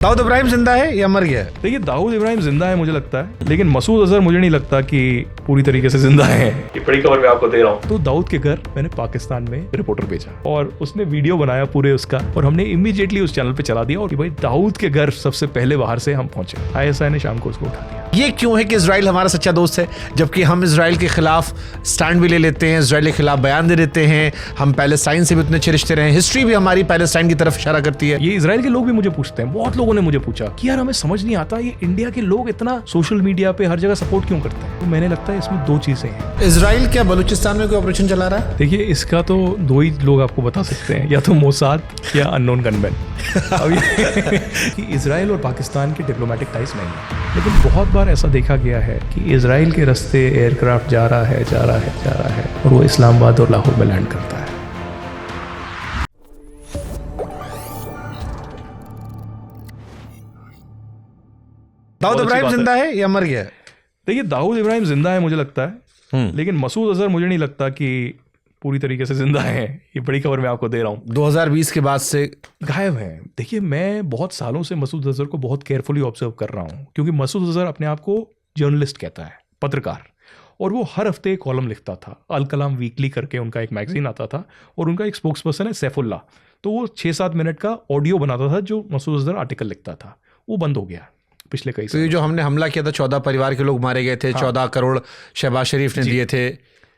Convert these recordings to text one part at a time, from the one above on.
दाऊद इब्राहिम जिंदा है या मर गया है? देखिए, दाऊद इब्राहिम जिंदा है मुझे लगता है, लेकिन मसूद अजहर मुझे नहीं लगता कि पूरी तरीके से जिंदा है। ये बड़ी खबर मैं आपको दे रहा हूँ। तो दाऊद के घर मैंने पाकिस्तान में रिपोर्टर भेजा और उसने वीडियो बनाया पूरे उसका, और हमने इमीडिएटली उस चैनल पे चला दिया और कि भाई दाऊद के घर सबसे पहले बाहर से हम पहुंचे। ISI ने शाम को उसको उठा दिया। ये क्यों है कि इजराइल हमारा सच्चा दोस्त है, जबकि हम इजराइल के खिलाफ स्टैंड भी ले लेते हैं, इजराइल के खिलाफ बयान दे देते हैं, हम पैलेस्टाइन से भी उतने अच्छे रिश्ते रहे, हिस्ट्री भी हमारी पैलेस्टाइन की तरफ इशारा करती है। ये इजराइल के लोग भी मुझे पूछते हैं, बहुत लोगों ने मुझे पूछा कि यार हमें समझ नहीं आता ये इंडिया के लोग इतना सोशल मीडिया पे हर जगह सपोर्ट क्यों करते हैं। तो मैंने लगता है इसमें दो चीजें हैं। इजराइल क्या बलूचिस्तान में कोई ऑपरेशन चला रहा है? देखिए, इसका तो दो ही लोग आपको बता सकते हैं, या तो मोसाद या अननोन गनमैन। अब कि इजराइल और पाकिस्तान के डिप्लोमेटिक टाइज नहीं है, लेकिन बहुत बार ऐसा देखा गया है कि इजराइल के रास्ते एयरक्राफ्ट जा रहा है और वो इस्लामाबाद और लाहौर में लैंड करता है। दाऊद इब्राहिम जिंदा है या मर गया है? देखिए, दाऊद इब्राहिम जिंदा है मुझे लगता है, लेकिन मसूद अजहर मुझे नहीं लगता कि पूरी तरीके से जिंदा है। ये बड़ी खबर मैं आपको दे रहा हूँ। 2020 के बाद से गायब है। देखिए, मैं बहुत सालों से मसूद अजहर को बहुत केयरफुली ऑब्जर्व कर रहा हूँ, क्योंकि मसूद अजहर अपने आप को जर्नलिस्ट कहता है, पत्रकार, और वो हर हफ्ते एक कॉलम लिखता था। अल कलाम वीकली करके उनका एक मैगजीन आता था, और उनका एक स्पोक्स पर्सन है सैफुल्ला। तो वो 6-7 मिनट का ऑडियो बनाता था जो मसूद अजहर आर्टिकल लिखता था। वो बंद हो गया पिछले कई साल। तो ये जो हमने हमला किया था, 14 परिवार के लोग मारे गए थे, 14 करोड़ शहबाज शरीफ ने दिए थे,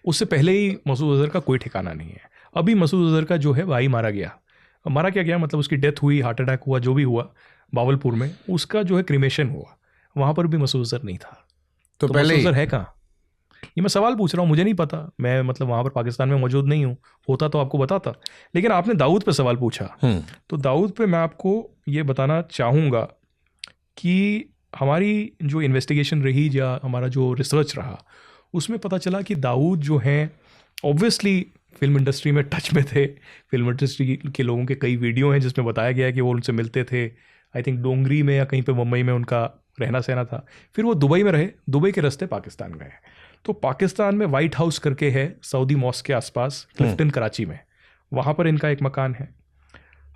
उससे पहले ही मसूद अजहर का कोई ठिकाना नहीं है। अभी मसूद अजहर का जो है भाई मारा क्या गया, मतलब उसकी डेथ हुई, हार्ट अटैक हुआ, जो भी हुआ बावलपुर में, उसका जो है क्रिमेशन हुआ, वहाँ पर भी मसूद अजहर नहीं था। तो पहले मसूद अजहर है कहाँ? ये मैं सवाल पूछ रहा हूँ, मुझे नहीं पता, मैं मतलब वहाँ पर पाकिस्तान में मौजूद नहीं हूँ, होता तो आपको बताता। लेकिन आपने दाऊद पे सवाल पूछा, तो दाऊद पे मैं आपको ये बताना चाहूँगा कि हमारी जो इन्वेस्टिगेशन रही या हमारा जो रिसर्च रहा, उसमें पता चला कि दाऊद जो हैं ऑब्वियसली फिल्म इंडस्ट्री में टच में थे। फिल्म इंडस्ट्री के लोगों के कई वीडियो हैं जिसमें बताया गया है कि वो उनसे मिलते थे। आई थिंक डोंगरी में या कहीं पे मुंबई में उनका रहना सहना था। फिर वो दुबई में रहे, दुबई के रास्ते पाकिस्तान गए। तो पाकिस्तान में वाइट हाउस करके है सऊदी मॉस्क के आसपास, क्लिफ्टन कराची में, वहाँ पर इनका एक मकान है।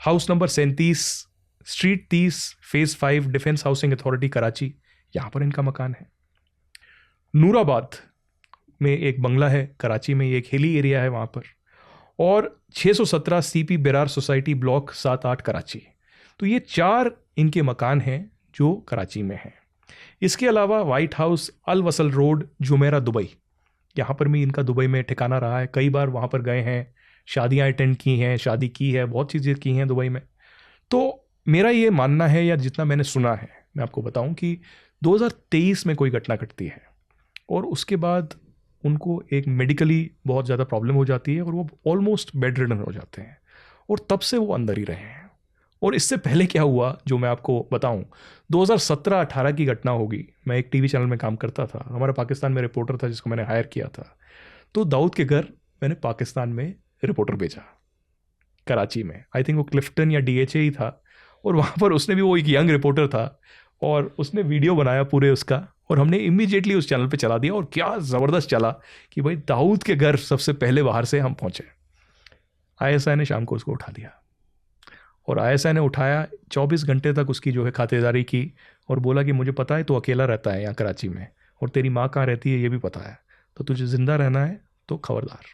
House number 37 street 30 phase 5 defence housing authority Karachi, यहाँ पर इनका मकान है। नूराबाद में एक बंगला है कराची में, ये एक हिली एरिया है वहाँ पर, और 617 CP Berar society block 7-8 Karachi. तो ये 4 इनके मकान हैं जो कराची में हैं। इसके अलावा वाइट हाउस अल वसल रोड जुमेरा दुबई, यहाँ पर भी इनका दुबई में ठिकाना रहा है। कई बार वहाँ पर गए हैं, शादियाँ अटेंड की हैं, शादी की है, बहुत चीज़ें की हैं दुबई में। तो मेरा ये मानना है, या जितना मैंने सुना है, मैं आपको बताऊं कि 2023 में कोई घटना घटती है और उसके बाद उनको एक मेडिकली बहुत ज़्यादा प्रॉब्लम हो जाती है और वो ऑलमोस्ट बेड रिडन हो जाते हैं, और तब से वो अंदर ही रहे हैं। और इससे पहले क्या हुआ जो मैं आपको बताऊं, 2017-18 की घटना होगी। मैं एक टीवी चैनल में काम करता था, हमारा पाकिस्तान में रिपोर्टर था जिसको मैंने हायर किया था। तो दाऊद के घर मैंने पाकिस्तान में रिपोर्टर भेजा कराची में, आई थिंक वो क्लिफ्टन या DHA ही था, और वहाँ पर उसने भी, वो एक यंग रिपोर्टर था, और उसने वीडियो बनाया पूरे उसका, और हमने इमीडिएटली उस चैनल पे चला दिया। और क्या ज़बरदस्त चला कि भाई दाऊद के घर सबसे पहले बाहर से हम पहुँचे। ISI ने शाम को उसको उठा दिया, और ISI ने उठाया, 24 घंटे तक उसकी जो है खातिरदारी की, और बोला कि मुझे पता है तो अकेला रहता है यहाँ कराची में, और तेरी माँ कहाँ रहती है ये भी पता है, तो तुझे ज़िंदा रहना है तो खबरदार।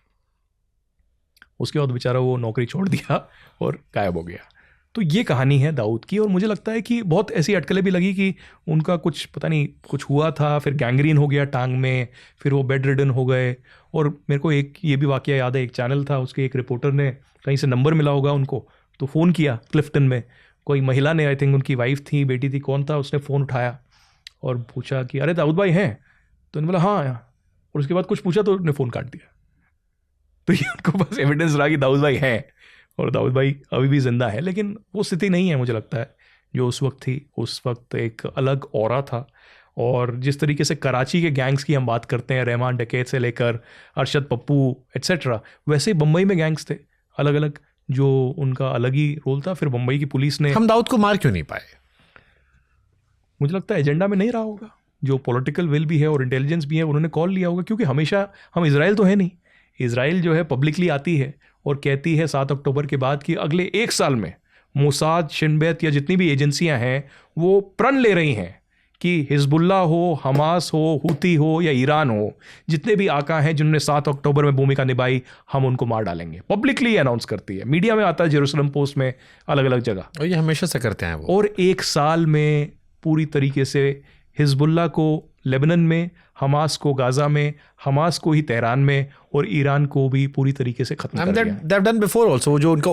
उसके बाद बेचारा वो नौकरी छोड़ दिया और गायब हो गया। तो ये कहानी है दाऊद की, और मुझे लगता है कि बहुत ऐसी अटकलें भी लगी कि उनका कुछ पता नहीं कुछ हुआ था, फिर गैंग्रीन हो गया टांग में, फिर वो बेड रिडन हो गए। और मेरे को एक ये भी वाकया याद है, एक चैनल था, उसके एक रिपोर्टर ने कहीं से नंबर मिला होगा उनको, तो फ़ोन किया क्लिफ्टन में, कोई महिला ने, आई थिंक उनकी वाइफ थी, बेटी थी, कौन था, उसने फ़ोन उठाया और पूछा कि अरे दाऊद भाई हैं? तो उन्होंने बोला हाँ, और उसके बाद कुछ पूछा तो उन्होंने फ़ोन काट दिया। तो ये उनको बस एविडेंस रहा कि दाऊद भाई हैं, और दाऊद भाई अभी भी जिंदा है। लेकिन वो स्थिति नहीं है मुझे लगता है जो उस वक्त थी। उस वक्त एक अलग ऑरा था, और जिस तरीके से कराची के गैंग्स की हम बात करते हैं, रहमान डकैत से लेकर अरशद पप्पू एट्सेट्रा, वैसे ही बम्बई में गैंग्स थे अलग अलग, जो उनका अलग ही रोल था। फिर बम्बई की पुलिस ने, हम दाऊद को मार क्यों नहीं पाए? मुझे लगता है एजेंडा में नहीं रहा होगा, जो पॉलिटिकल विल भी है और इंटेलिजेंस भी है, उन्होंने कॉल लिया होगा। क्योंकि हमेशा हम, इजराइल तो है नहीं, इजराइल जो है पब्लिकली आती है और कहती है 7 अक्टूबर के बाद कि अगले 1 साल में मोसाद, शिनबेत या जितनी भी एजेंसियां हैं वो प्रण ले रही हैं कि हिजबुल्ला हो, हमास हो, हुती हो या ईरान हो, जितने भी आका हैं जिन्होंने 7 अक्टूबर में भूमिका निभाई, हम उनको मार डालेंगे। पब्लिकली अनाउंस करती है, मीडिया में आता है, जेरूसलम पोस्ट में, अलग अलग जगह, और ये हमेशा से करते हैं वो। और 1 साल में पूरी तरीके से हिजबुल्ला को लेबनान में, हमास को गाजा में, हमास को ही तेहरान में, और ईरान को भी पूरी तरीके से खत्म कर दिया। They've done before also, जो उनका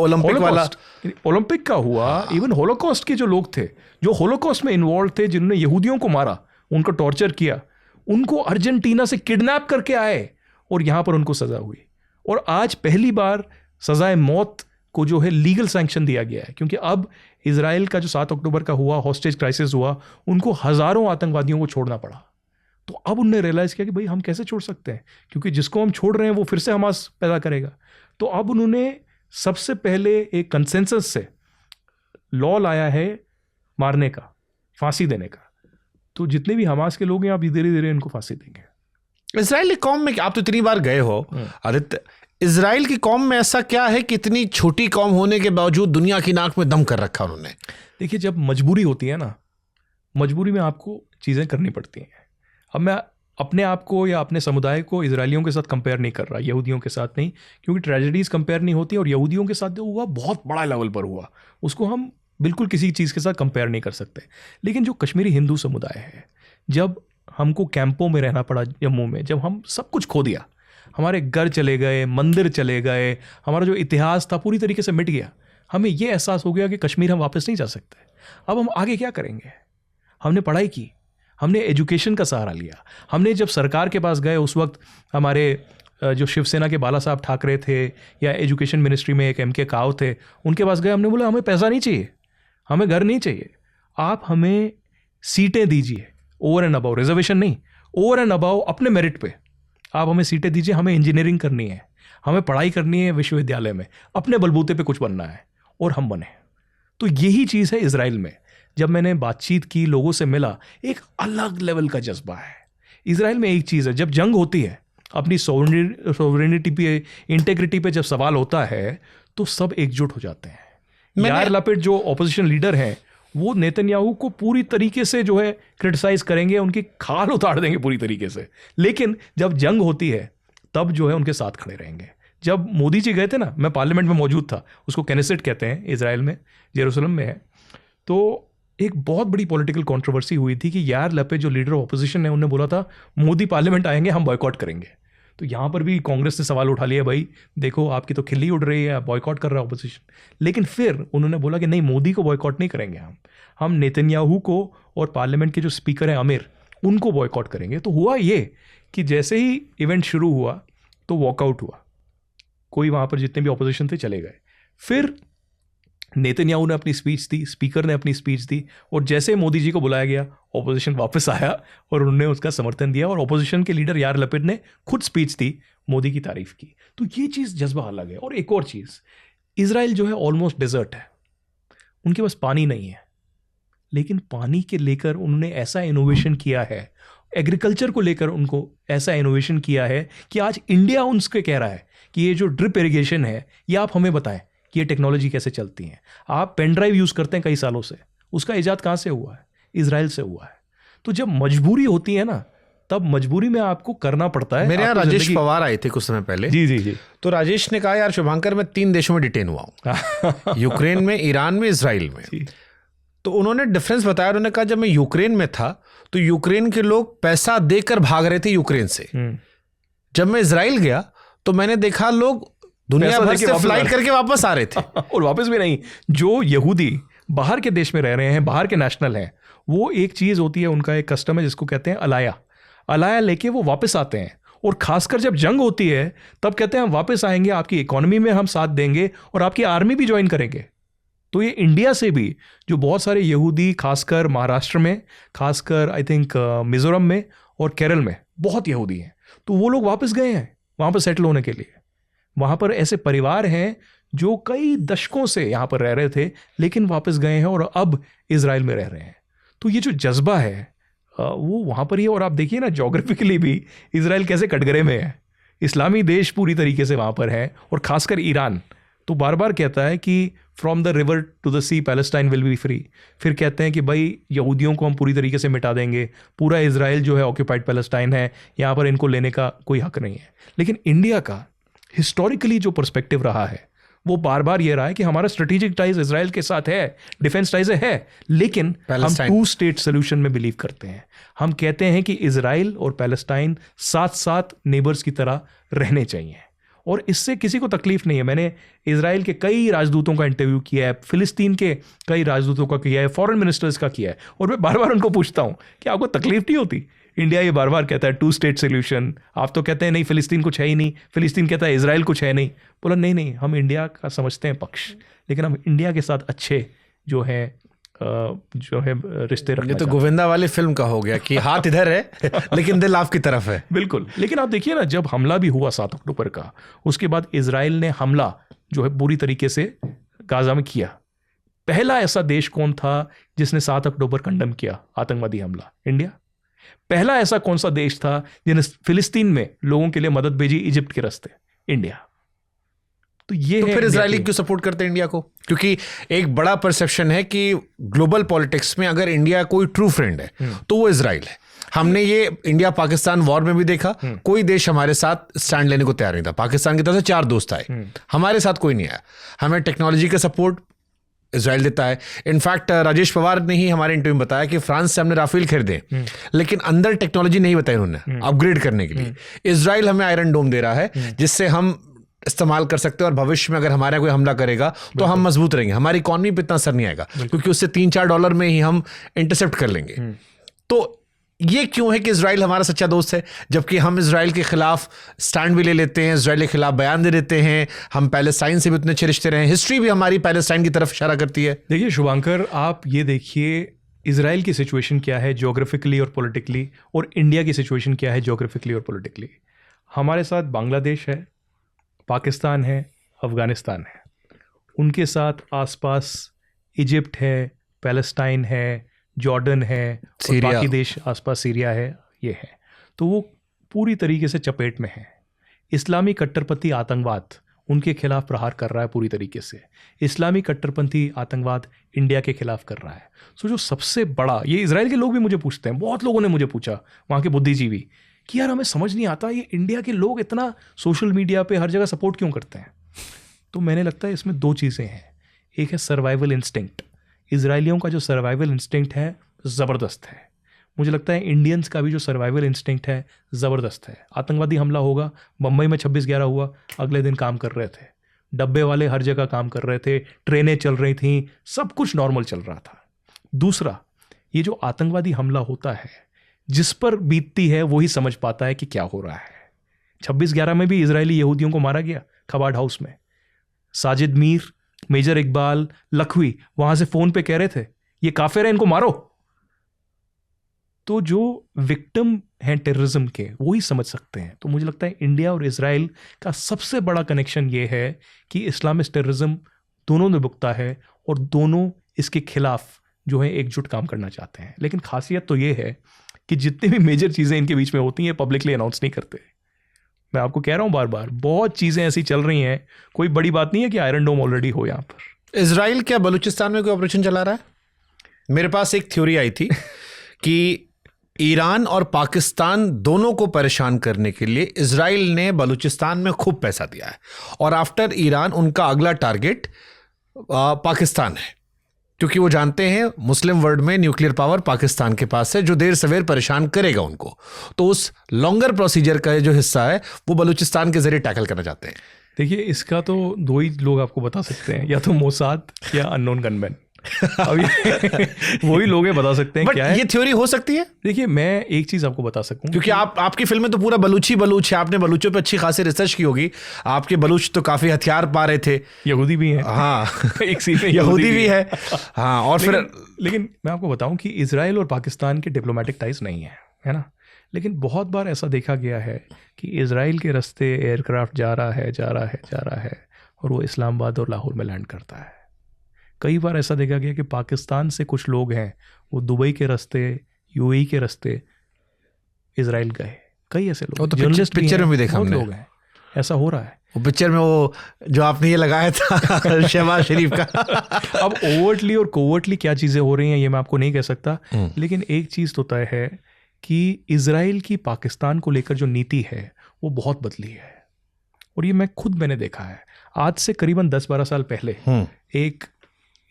ओलंपिक का हुआ, इवन होलोकॉस्ट के जो लोग थे, जो होलोकॉस्ट में इन्वॉल्व थे, जिन्होंने यहूदियों को मारा, उनको टॉर्चर किया, उनको अर्जेंटीना से किडनैप करके आए और यहां पर उनको सजा हुई। और आज पहली बार सजाए मौत को जो है लीगल सैंक्शन दिया गया है, क्योंकि अब इजराइल का जो 7 अक्टूबर का हुआ हॉस्टेज क्राइसिस हुआ, उनको हजारों आतंकवादियों को छोड़ना पड़ा। तो अब उनने रियलाइज किया कि भाई हम कैसे छोड़ सकते हैं, क्योंकि जिसको हम छोड़ रहे हैं वो फिर से हमास पैदा करेगा। तो अब उन्होंने सबसे पहले एक कंसेंसस से लॉ लाया है मारने का, फांसी देने का। तो जितने भी हमास के लोग हैं आप धीरे धीरे इनको फांसी देंगे। इजराइल की कौम में, आप तो इतनी बार गए हो आदित्य, इजराइल की कौम में ऐसा क्या है कि इतनी छोटी कौम होने के बावजूद दुनिया की नाक में दम कर रखा उन्होंने? देखिए, जब मजबूरी होती है ना, मजबूरी में आपको चीज़ें करनी पड़ती हैं। अब मैं अपने आप को या अपने समुदाय को इजरायलियों के साथ कंपेयर नहीं कर रहा, यहूदियों के साथ नहीं, क्योंकि ट्रेजेडीज़ कंपेयर नहीं होती, और यहूदियों के साथ जो हुआ बहुत बड़ा लेवल पर हुआ, उसको हम बिल्कुल किसी चीज़ के साथ कंपेयर नहीं कर सकते। लेकिन जो कश्मीरी हिंदू समुदाय है, जब हमको कैंपों में रहना पड़ा जम्मू में, जब हम सब कुछ खो दिया, हमारे घर चले गए, मंदिर चले गए, हमारा जो इतिहास था पूरी तरीके से मिट गया, हमें ये एहसास हो गया कि कश्मीर हम वापस नहीं जा सकते। अब हम आगे क्या करेंगे? हमने पढ़ाई की, हमने एजुकेशन का सहारा लिया, हमने जब सरकार के पास गए उस वक्त हमारे जो शिवसेना के बाला साहब ठाकरे थे, या एजुकेशन मिनिस्ट्री में एक MK काव थे, उनके पास गए, हमने बोला हमें पैसा नहीं चाहिए, हमें घर नहीं चाहिए, आप हमें सीटें दीजिए, ओवर एंड अबाउ, रिजर्वेशन नहीं, ओवर एंड अबाउ अपने मेरिट पे आप हमें सीटें दीजिए, हमें इंजीनियरिंग करनी है, हमें पढ़ाई करनी है विश्वविद्यालय में, अपने बलबूते पे कुछ बनना है, और हम बने। तो यही चीज़ है इजराइल में। जब मैंने बातचीत की, लोगों से मिला, एक अलग लेवल का जज्बा है इजराइल में। एक चीज़ है, जब जंग होती है, अपनी सोवरेनिटी पे, इंटेग्रिटी पे जब सवाल होता है, तो सब एकजुट हो जाते हैं। यार लपिड जो ऑपोजिशन लीडर हैं, वो नेतन्याहू को पूरी तरीके से जो है क्रिटिसाइज करेंगे, उनकी खाल उतार देंगे पूरी तरीके से, लेकिन जब जंग होती है तब जो है उनके साथ खड़े रहेंगे। जब मोदी जी गए थे ना, मैं पार्लियामेंट में मौजूद था, उसको केनेसेट कहते हैं इजराइल में, जेरूसलम में है, तो एक बहुत बड़ी पॉलिटिकल कंट्रोवर्सी हुई थी कि यार लपिड जो लीडर ऑफ ऑपोजिशन है, उन्होंने बोला था मोदी पार्लियामेंट आएंगे हम बॉयकॉट करेंगे। तो यहाँ पर भी कांग्रेस ने सवाल उठा लिया, भाई देखो आपकी तो खिल्ली उड़ रही है, बॉयकॉट कर रहा है ऑपोजिशन। लेकिन फिर उन्होंने बोला कि नहीं, मोदी को बॉयकॉट नहीं करेंगे हम नेतन्याहू को और पार्लियामेंट के जो स्पीकर हैं आमिर, उनको बॉयकॉट करेंगे। तो हुआ ये कि जैसे ही इवेंट शुरू हुआ तो वॉकआउट हुआ, कोई वहाँ पर जितने भी ऑपोजिशन थे चले गए। फिर नेतन्याहू ने अपनी स्पीच दी, स्पीकर ने अपनी स्पीच दी, और जैसे मोदी जी को बुलाया गया, ऑपोजिशन वापस आया और उन्होंने उसका समर्थन दिया, और ऑपोजिशन के लीडर यार लपिड ने खुद स्पीच दी, मोदी की तारीफ की। तो ये चीज़ जज्बा अलग है। और एक और चीज़, इजराइल जो है ऑलमोस्ट डेजर्ट है, उनके पास पानी नहीं है, लेकिन पानी के लेकर उन्होंने ऐसा इनोवेशन किया है, एग्रीकल्चर को लेकर उनको ऐसा इनोवेशन किया है कि आज इंडिया उनसे कह रहा है कि ये जो ड्रिप इरिगेशन है, ये आप हमें बताएं कि ये टेक्नोलॉजी कैसे चलती है। आप पेन ड्राइव यूज़ करते हैं कई सालों से, उसका ईजाद कहाँ से हुआ है? इजराइल से हुआ है। तो जब मजबूरी होती है ना, तब मजबूरी में आपको करना पड़ता है। मेरे यहाँ राजेश पवार आए थे कुछ समय पहले। जी। तो राजेश ने कहा, यार शुभांकर, मैं 3 देशों में डिटेन हुआ हूँ, यूक्रेन में, ईरान में, इजराइल में। तो उन्होंने डिफरेंस बताया। उन्होंने कहा, जब मैं यूक्रेन में था तो यूक्रेन के लोग पैसा देकर भाग रहे थे यूक्रेन से। जब मैं इजराइल गया तो मैंने देखा लोग दुनिया भर से फ्लाइट करके वापस आ रहे थे। और वापस भी नहीं, जो यहूदी बाहर के देश में रह रहे हैं, बाहर के नेशनल हैं, वो एक चीज़ होती है, उनका एक कस्टम है जिसको कहते हैं अलाया लेके वो वापस आते हैं। और खासकर जब जंग होती है तब कहते हैं हम वापस आएंगे, आपकी इकोनॉमी में हम साथ देंगे और आपकी आर्मी भी ज्वाइन करेंगे। तो ये इंडिया से भी जो बहुत सारे यहूदी, खासकर महाराष्ट्र में, खासकर आई थिंक मिजोरम में और केरल में बहुत यहूदी हैं, तो वो लोग वापस गए हैं वहाँ पर सेटल होने के लिए। वहाँ पर ऐसे परिवार हैं जो कई दशकों से यहाँ पर रह रहे थे, लेकिन वापस गए हैं और अब इजराइल में रह रहे हैं। तो ये जो जज्बा है वो वहाँ पर ही है। और आप देखिए ना, जोग्राफिकली भी इजराइल कैसे कटघरे में है, इस्लामी देश पूरी तरीके से वहाँ पर है, और खासकर ईरान। तो बार बार कहता है कि from the river to the sea Palestine will be free. फिर कहते हैं कि भाई यहूदियों को हम पूरी तरीके से मिटा देंगे, पूरा इजराइल जो है ऑक्यूपाइड पैलेस्टाइन है, यहाँ पर इनको लेने का कोई हक नहीं है। लेकिन इंडिया का हिस्टोरिकली जो पर्सपेक्टिव रहा है वो बार बार ये रहा है कि हमारा स्ट्रेटेजिक टाइज इजराइल के साथ है, डिफेंस टाइज है, लेकिन हम 2 स्टेट सोल्यूशन में बिलीव करते हैं। हम कहते हैं कि इजराइल और पैलेस्टाइन साथ साथ नेबर्स की तरह रहने चाहिए और इससे किसी को तकलीफ नहीं है। मैंने इजराइल के कई राजदूतों का इंटरव्यू किया है, फिलिस्तीन के कई राजदूतों का किया है, फॉरेन मिनिस्टर्स का किया है, और मैं बार बार उनको पूछता हूं कि आपको तकलीफ नहीं होती? इंडिया ये बार बार कहता है 2 स्टेट सोल्यूशन, आप तो कहते हैं नहीं फिलिस्तीन कुछ है ही नहीं, फिलिस्तीन कहता है इजराइल कुछ है नहीं। बोला नहीं, हम इंडिया का समझते हैं पक्ष, लेकिन हम इंडिया के साथ अच्छे जो है रिश्ते रखना। ये तो गोविंदा वाली फिल्म का हो गया कि हाथ इधर है लेकिन दिल आपकी तरफ है। बिल्कुल। लेकिन आप देखिए ना, जब हमला भी हुआ 7 अक्टूबर का, उसके बाद इजराइल ने हमला जो है पूरी तरीके से गाजा में किया। पहला ऐसा देश कौन था जिसने 7 अक्टूबर कंडम किया आतंकवादी हमला? इंडिया। पहला ऐसा कौन सा देश था जिन्हें फिलिस्तीन में लोगों के लिए मदद भेजी इजिप्ट के रास्ते? इंडिया। तो ये फिर इजरायली क्यों सपोर्ट करते हैं इंडिया को? क्योंकि एक बड़ा परसेप्शन है कि ग्लोबल पॉलिटिक्स में अगर इंडिया कोई ट्रू फ्रेंड है तो वो इजराइल है। हमने ये इंडिया पाकिस्तान वॉर में भी देखा, कोई देश हमारे साथ स्टैंड लेने को तैयार नहीं था। पाकिस्तान की तरफ से 4 दोस्त आए, हमारे साथ कोई नहीं आया। हमें टेक्नोलॉजी का सपोर्ट इजराइल देता है। इनफैक्ट राजेश पवार ने ही हमारे इंटरव्यू में बताया कि फ्रांस से हमने राफेल खरीदे, लेकिन अंदर टेक्नोलॉजी नहीं बताई उन्होंने अपग्रेड करने के लिए। इजराइल हमें आयरन डोम दे रहा है जिससे हम इस्तेमाल कर सकते हैं और भविष्य में अगर हमारे कोई हमला करेगा तो हम मजबूत रहेंगे, हमारी इकॉनमी पे इतना असर नहीं आएगा क्योंकि उससे $3-4 में ही हम इंटरसेप्ट कर लेंगे। तो ये क्यों है कि इजराइल हमारा सच्चा दोस्त है, जबकि हम इजराइल के खिलाफ स्टैंड भी ले लेते हैं, इजराइल के खिलाफ बयान दे देते हैं, हम पैलेस्टाइन से भी उतने अच्छे रिश्ते रहे हैं, हिस्ट्री भी हमारी पैलेस्टाइन की तरफ इशारा करती है। देखिए शुभांकर, आप ये देखिए इजराइल की सिचुएशन क्या है ज्योग्राफिकली और पॉलिटिकली, और इंडिया की सिचुएशन क्या है ज्योग्राफिकली और पॉलिटिकली। हमारे साथ बांग्लादेश है, पाकिस्तान है, अफगानिस्तान है, उनके साथ आसपास इजिप्ट है, पैलेस्टाइन है, जॉर्डन है, और बाकी देश आसपास सीरिया है, ये है। तो वो पूरी तरीके से चपेट में है। इस्लामी कट्टरपंथी आतंकवाद उनके खिलाफ प्रहार कर रहा है पूरी तरीके से। इस्लामी कट्टरपंथी आतंकवाद इंडिया के खिलाफ कर रहा है। सो जो सबसे बड़ा, ये इजराइल के लोग भी मुझे पूछते हैं, बहुत लोगों ने मुझे पूछा, वहाँ के बुद्धिजीवी, कि यार हमें समझ नहीं आता ये इंडिया के लोग इतना सोशल मीडिया पे हर जगह सपोर्ट क्यों करते हैं। तो मैंने लगता है इसमें 2 चीज़ें हैं। एक है सर्वाइवल इंस्टिंक्ट। इजरायलियों का जो सर्वाइवल इंस्टिंक्ट है ज़बरदस्त है। मुझे लगता है इंडियंस का भी जो सर्वाइवल इंस्टिंक्ट है ज़बरदस्त है। आतंकवादी हमला होगा, बम्बई में 26/11 हुआ, अगले दिन काम कर रहे थे, डब्बे वाले हर जगह काम कर रहे थे, ट्रेनें चल रही थी, सब कुछ नॉर्मल चल रहा था। दूसरा, ये जो आतंकवादी हमला होता है, जिस पर बीतती है वही समझ पाता है कि क्या हो रहा है। 26/11 में भी इजरायली यहूदियों को मारा गया खबाड हाउस में। साजिद मीर, मेजर इकबाल, लखवी वहां से फोन पे कह रहे थे ये काफिर है, इनको मारो। तो जो विक्टिम हैं टेररिज्म के, वो ही समझ सकते हैं। तो मुझे लगता है इंडिया और इजराइल का सबसे बड़ा कनेक्शन ये है कि इस्लामिस्ट टेररिज्म दोनों ने भुगता है और दोनों इसके खिलाफ जो है एकजुट काम करना चाहते हैं। लेकिन खासियत तो ये है कि जितनी भी मेजर चीज़ें इनके बीच में होती हैं पब्लिकली अनाउंस नहीं करते। मैं आपको कह रहा हूं बार बार, बहुत चीज़ें ऐसी चल रही हैं, कोई बड़ी बात नहीं है कि आयरन डोम ऑलरेडी हो यहाँ पर। इजराइल क्या बलूचिस्तान में कोई ऑपरेशन चला रहा है? मेरे पास एक थ्योरी आई थी कि ईरान और पाकिस्तान दोनों को परेशान करने के लिए इजराइल ने बलूचिस्तान में खूब पैसा दिया है और आफ्टर ईरान उनका अगला टारगेट पाकिस्तान है, क्योंकि वो जानते हैं मुस्लिम वर्ल्ड में न्यूक्लियर पावर पाकिस्तान के पास है जो देर सवेर परेशान करेगा उनको। तो उस लॉन्गर प्रोसीजर का जो हिस्सा है वो बलूचिस्तान के जरिए टैकल करना चाहते हैं। देखिए इसका तो 2 ही लोग आपको बता सकते हैं, या तो मोसाद या अननोन गनमैन। अब वही लोग बता सकते हैं क्या है। ये थ्योरी हो सकती है। देखिए मैं एक चीज आपको बता सकूं, क्योंकि आपकी फिल्म में तो पूरा बलूच है, आपने बलूचों पे अच्छी खासी रिसर्च की होगी। आपके बलूच तो काफी हथियार पा रहे थे, यहूदी भी हैं। हाँ एक सीन में यहूदी भी है। हाँ, और लेकिन मैं आपको बताऊं कि इजराइल और पाकिस्तान के डिप्लोमेटिक टाइज नहीं है ना। लेकिन बहुत बार ऐसा देखा गया है कि इजराइल के रास्ते एयरक्राफ्ट जा रहा है और वो इस्लामाबाद और लाहौर में लैंड करता है। कई बार ऐसा देखा गया कि पाकिस्तान से कुछ लोग हैं वो दुबई के रास्ते, यूएई के रास्ते इजराइल गए। कई ऐसे लोग, तो पिक्चर में भी देखा हमने। लोग हैं। ऐसा हो रहा है। वो पिक्चर में वो जो आपने ये लगाया था शहबाज शरीफ का। अब ओवर्टली और कोवर्टली क्या चीज़ें हो रही हैं ये मैं आपको नहीं कह सकता, लेकिन एक चीज़ तो तय है कि इजराइल की पाकिस्तान को लेकर जो नीति है वो बहुत बदली है, और ये मैंने देखा है। आज से करीबन 10-12 साल पहले एक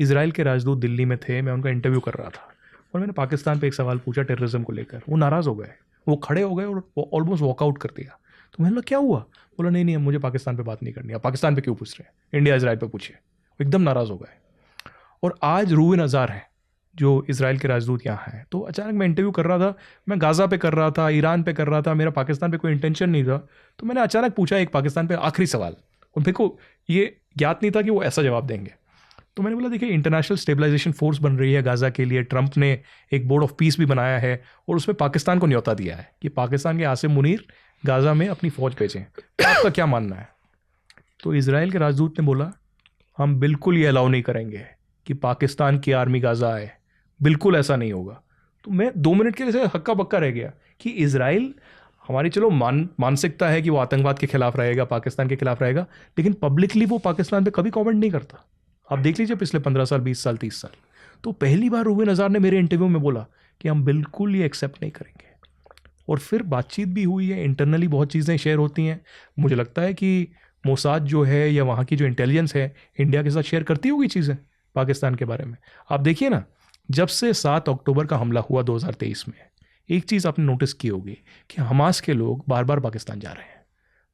इजराइल के राजदूत दिल्ली में थे, मैं उनका इंटरव्यू कर रहा था, और मैंने पाकिस्तान पे एक सवाल पूछा टेररिज्म को लेकर। वो नाराज़ हो गए, वो खड़े हो गए और ऑलमोस्ट वॉकआउट कर दिया। तो मैंने बोला क्या हुआ? बोला नहीं मुझे पाकिस्तान पे बात नहीं करनी। आप पाकिस्तान पे क्यों पूछ रहे हैं, इंडिया इजराइल पे पूछिए। वो एकदम नाराज़ हो गए। और आज रूबिन अज़ार है जो इजराइल के राजदूत यहाँ हैं। तो अचानक मैं इंटरव्यू कर रहा था, मैं गाज़ा पे कर रहा था, ईरान पे कर रहा था, मेरा पाकिस्तान पे कोई इंटेंशन नहीं था। तो मैंने अचानक पूछा एक पाकिस्तान पे आखिरी सवाल, और मेरे को ये ज्ञात नहीं था कि वो ऐसा जवाब देंगे। तो मैंने बोला देखिए इंटरनेशनल स्टेबलाइजेशन फोर्स बन रही है गाज़ा के लिए, ट्रंप ने एक बोर्ड ऑफ पीस भी बनाया है और उसमें पाकिस्तान को न्योता दिया है कि पाकिस्तान के आसिम मुनीर गाज़ा में अपनी फ़ौज भेजें। आपका क्या मानना है? तो इजराइल के राजदूत ने बोला हम बिल्कुल ये अलाउ नहीं करेंगे कि पाकिस्तान की आर्मी गाज़ा आए, बिल्कुल ऐसा नहीं होगा। तो मैं 2 मिनट के लिए हक्का बक्का रह गया कि इजराइल, हमारी चलो मानसिकता है कि वो आतंकवाद के खिलाफ रहेगा, पाकिस्तान के खिलाफ रहेगा, लेकिन पब्लिकली वो पाकिस्तान पे कभी कमेंट नहीं करता। आप देख लीजिए पिछले 15 साल, 20 साल, 30 साल। तो पहली बार रूबिन अज़ार ने मेरे इंटरव्यू में बोला कि हम बिल्कुल ये एक्सेप्ट नहीं करेंगे। और फिर बातचीत भी हुई है, इंटरनली बहुत चीज़ें शेयर होती हैं। मुझे लगता है कि मोसाद जो है या वहाँ की जो इंटेलिजेंस है इंडिया के साथ शेयर करती होगी चीज़ें पाकिस्तान के बारे में। आप देखिए ना, जब से 7 अक्टूबर का हमला हुआ 2023 में, एक चीज़ आपने नोटिस की होगी कि हमास के लोग बार बार पाकिस्तान जा रहे हैं,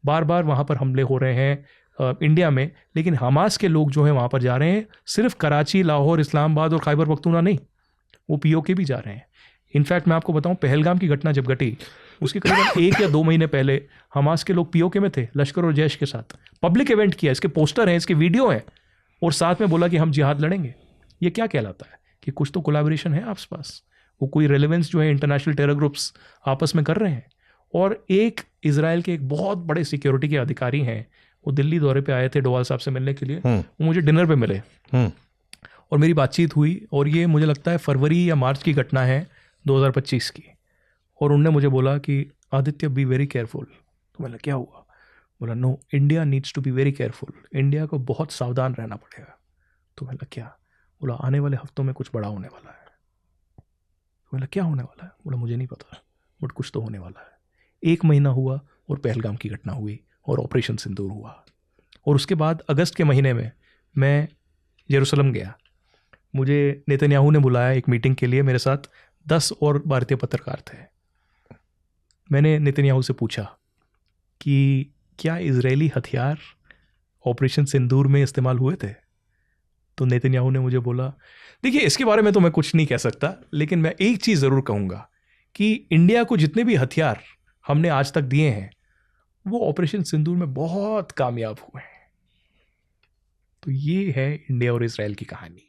बार बार वहाँ पर हमले हो रहे हैं इंडिया में, लेकिन हमास के लोग जो हैं वहाँ पर जा रहे हैं सिर्फ कराची, लाहौर, इस्लामाबाद और खैबर पख्तूनख्वा नहीं, वो POK भी जा रहे हैं। इनफैक्ट मैं आपको बताऊं, पहलगाम की घटना जब घटी उसके करीबन 1 या 2 महीने पहले हमास के लोग POK में थे, लश्कर और जैश के साथ पब्लिक इवेंट किया, इसके पोस्टर हैं, इसके वीडियो हैं, और साथ में बोला कि हम जिहाद लड़ेंगे। ये क्या कहलाता है कि कुछ तो कोलैबोरेशन है आपके पास, वो कोई रेलेवेंस जो है इंटरनेशनल टेरर ग्रुप्स आपस में कर रहे हैं। और एक इजराइल के एक बहुत बड़े सिक्योरिटी के अधिकारी हैं, वो दिल्ली दौरे पे आए थे डोवाल साहब से मिलने के लिए, वो मुझे डिनर पे मिले और मेरी बातचीत हुई। और ये मुझे लगता है फरवरी या मार्च की घटना है 2025 की। और उनने मुझे बोला कि आदित्य बी वेरी केयरफुल। तो मैंने क्या हुआ? बोला no, India needs to be very careful, India को बहुत सावधान रहना पड़ेगा। तो मैंने क्या? बोला आने वाले हफ्तों में कुछ बड़ा होने वाला है। तो मैंने क्या होने वाला है? बोला मुझे नहीं पता, बट कुछ तो होने वाला है। 1 महीना हुआ और पहलगाम की घटना हुई और ऑपरेशन सिंदूर हुआ, और उसके बाद अगस्त के महीने में मैं यरूशलेम गया। मुझे नेतन्याहू ने बुलाया एक मीटिंग के लिए, मेरे साथ 10 और भारतीय पत्रकार थे। मैंने नेतन्याहू से पूछा कि क्या इजरायली हथियार ऑपरेशन सिंदूर में इस्तेमाल हुए थे? तो नेतन्याहू ने मुझे बोला देखिए इसके बारे में तो मैं कुछ नहीं कह सकता, लेकिन मैं एक चीज़ ज़रूर कहूँगा कि इंडिया को जितने भी हथियार हमने आज तक दिए हैं वो ऑपरेशन सिंदूर में बहुत कामयाब हुए हैं। तो ये है इंडिया और इजराइल की कहानी।